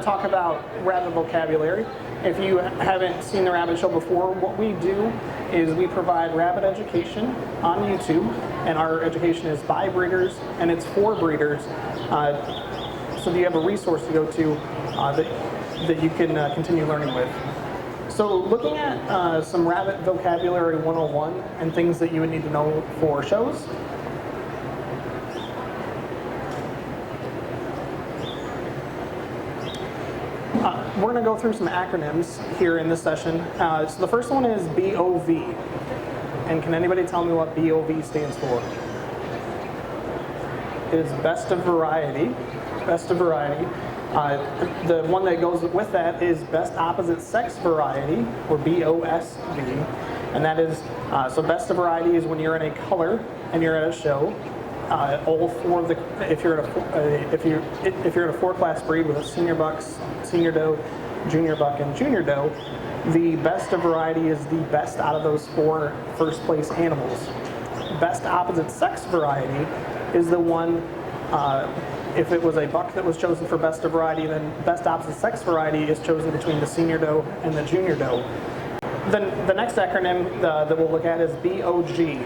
talk about rabbit vocabulary. If you haven't seen the rabbit show before, what we do is we provide rabbit education on YouTube, and our education is by breeders and it's for breeders. So you have a resource to go to that you can continue learning with. So looking at some rabbit vocabulary 101 and things that you would need to know for shows. We're going to go through some acronyms here in this session. So the first one is BOV. And can anybody tell me what BOV stands for? It is best of variety. Best of variety. The one that goes with that is best opposite sex variety, or BOSV. And that is, so best of variety is when you're in a color and you're at a show. All four of the, if you're at a 4-class breed with a senior bucks, senior doe, junior buck, and junior doe, the best of variety is the best out of those 4 first place animals. Best opposite sex variety is the one, if it was a buck that was chosen for best of variety, then best opposite sex variety is chosen between the senior doe and the junior doe. Then the next acronym that we'll look at is BOG.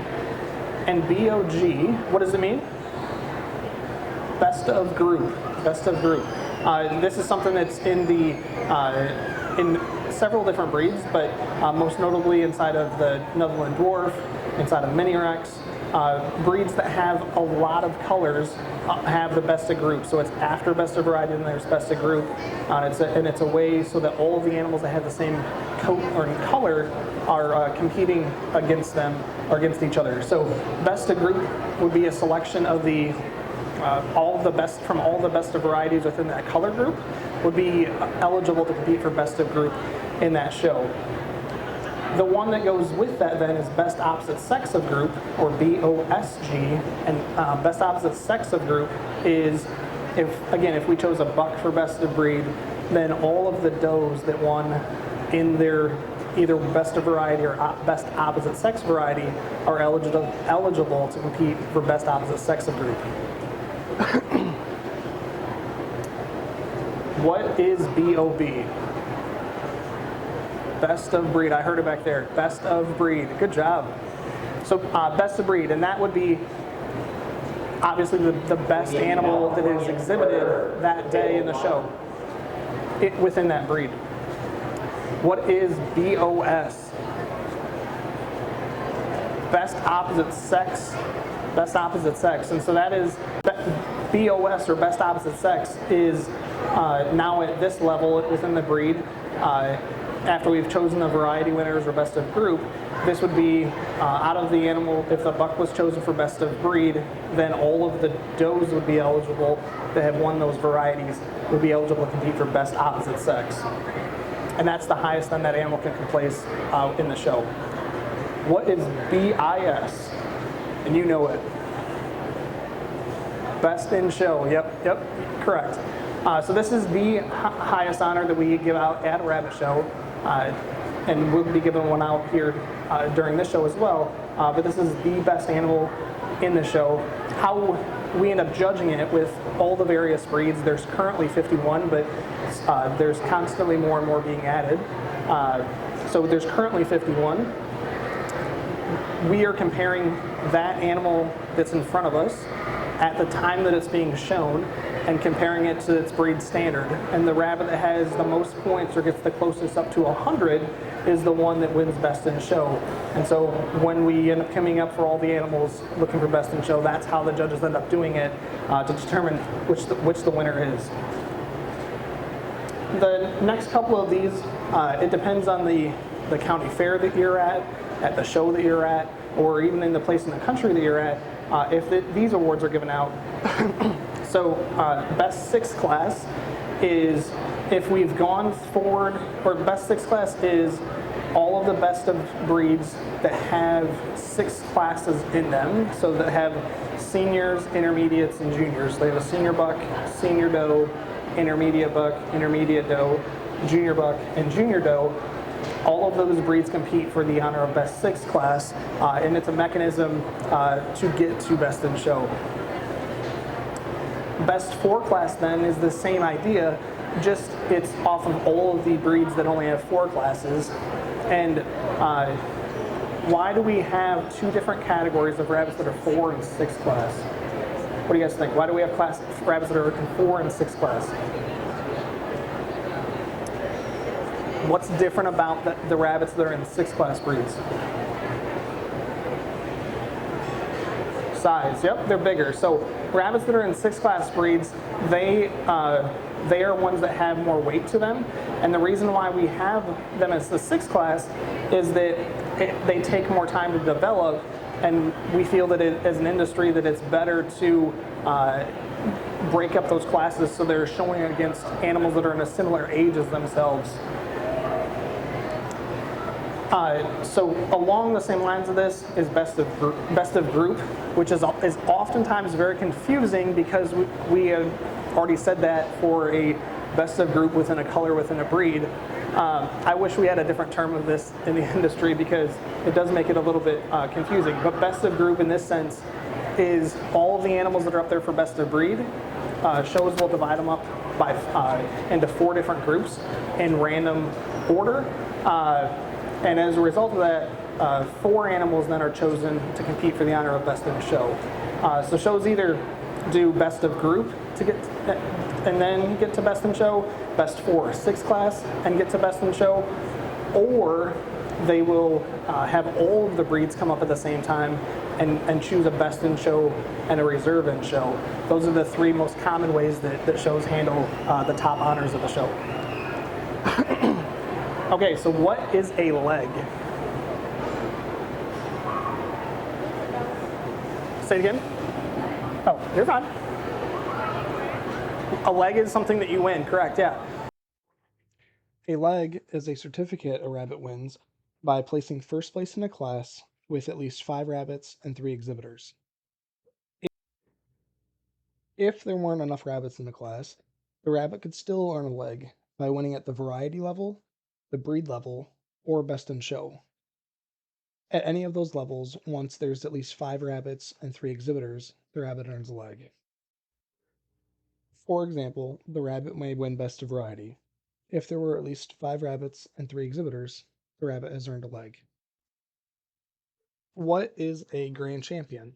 And BOG, what does it mean? Best of group. Best of group. This is something that's in several different breeds, but most notably inside of the Netherland Dwarf, inside of Mini Rex. Breeds that have a lot of colors have the best of group. So it's after best of variety and there's best of group. And it's a way so that all of the animals that have the same coat or color are competing against them or against each other. So best of group would be a selection of the all the best from all the best of varieties within that color group would be eligible to compete for best of group in that show. The one that goes with that then is best opposite sex of group, or BOSG, and best opposite sex of group is, if we chose a buck for best of breed, then all of the does that won in their either best of variety or best opposite sex variety are eligible to compete for best opposite sex of group. What is BOB? Best of breed. I heard it back there. Best of breed. Good job. So best of breed, and that would be obviously the best animal that is exhibited that day in the show within that breed. What is BOS? Best opposite sex. Best opposite sex. And so that is BOS, or best opposite sex, is now at this level within the breed. After we've chosen the variety winners or best of group, this would be out of the animal. If the buck was chosen for best of breed, then all of the does would be eligible that have won those varieties would be eligible to compete for best opposite sex. And that's the highest then that animal can place in the show. What is BIS? And you know it. Best in show. Yep, correct. So this is the highest honor that we give out at a rabbit show, and we'll be giving one out here during this show as well. But this is the best animal in the show. How we end up judging it with all the various breeds. There's currently 51, but there's constantly more and more being added. So there's currently 51. We are comparing that animal that's in front of us at the time that it's being shown and comparing it to its breed standard. And the rabbit that has the most points or gets the closest up to 100 is the one that wins best in show. And so when we end up coming up for all the animals looking for best in show, that's how the judges end up doing it to determine which the winner is. The next couple of these, it depends on the county fair that you're at the show that you're at, or even in the place in the country that you're at, if these awards are given out. So best 6th class is if we've gone forward, or best 6th class is all of the best of breeds that have 6 classes in them, so that have seniors, intermediates, and juniors. They have a senior buck, senior doe, intermediate buck, intermediate doe, junior buck, and junior doe. All of those breeds compete for the honor of best 6th class, and it's a mechanism to get to best in show. Best 4 class then is the same idea, just it's off of all of the breeds that only have 4 classes. And why do we have 2 different categories of rabbits that are 4 and 6 class? What do you guys think? Why do we have rabbits that are in 4 and 6 class? What's different about the rabbits that are in 6 class breeds? Size. Yep, they're bigger. So rabbits that are in 6 class breeds, they are ones that have more weight to them. And the reason why we have them as the 6 class is that they take more time to develop, and we feel that as an industry that it's better to break up those classes so they're showing against animals that are in a similar age as themselves. So along the same lines of this is best of group, which is oftentimes very confusing because we have already said that for a best of group within a color within a breed. I wish we had a different term of this in the industry because it does make it a little bit confusing. But best of group in this sense is all of the animals that are up there for best of breed. Shows will divide them up by into 4 different groups in random order. And as a result of that, 4 animals then are chosen to compete for the honor of best in show. So shows either do best of group to get, and then get to best in show, best 4 or 6 class and get to best in show, or they will have all of the breeds come up at the same time and choose a best in show and a reserve in show. Those are the 3 most common ways that shows handle the top honors of the show. Okay, so what is a leg? Say it again. Oh, you're fine. A leg is something that you win, correct, yeah. A leg is a certificate a rabbit wins by placing first place in a class with at least 5 rabbits and 3 exhibitors. If there weren't enough rabbits in the class, the rabbit could still earn a leg by winning at the variety level, the breed level, or best in show. At any of those levels, once there's at least 5 rabbits and 3 exhibitors, the rabbit earns a leg. For example, the rabbit may win best of variety. If there were at least 5 rabbits and 3 exhibitors, the rabbit has earned a leg. What is a grand champion?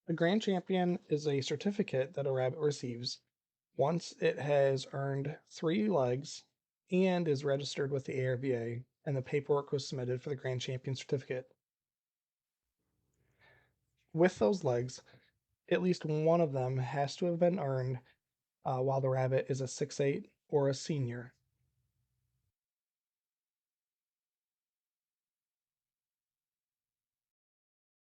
A grand champion is a certificate that a rabbit receives once it has earned 3 legs and is registered with the ARBA and the paperwork was submitted for the grand champion certificate. With those legs, at least one of them has to have been earned while the rabbit is a 6'8" or a senior.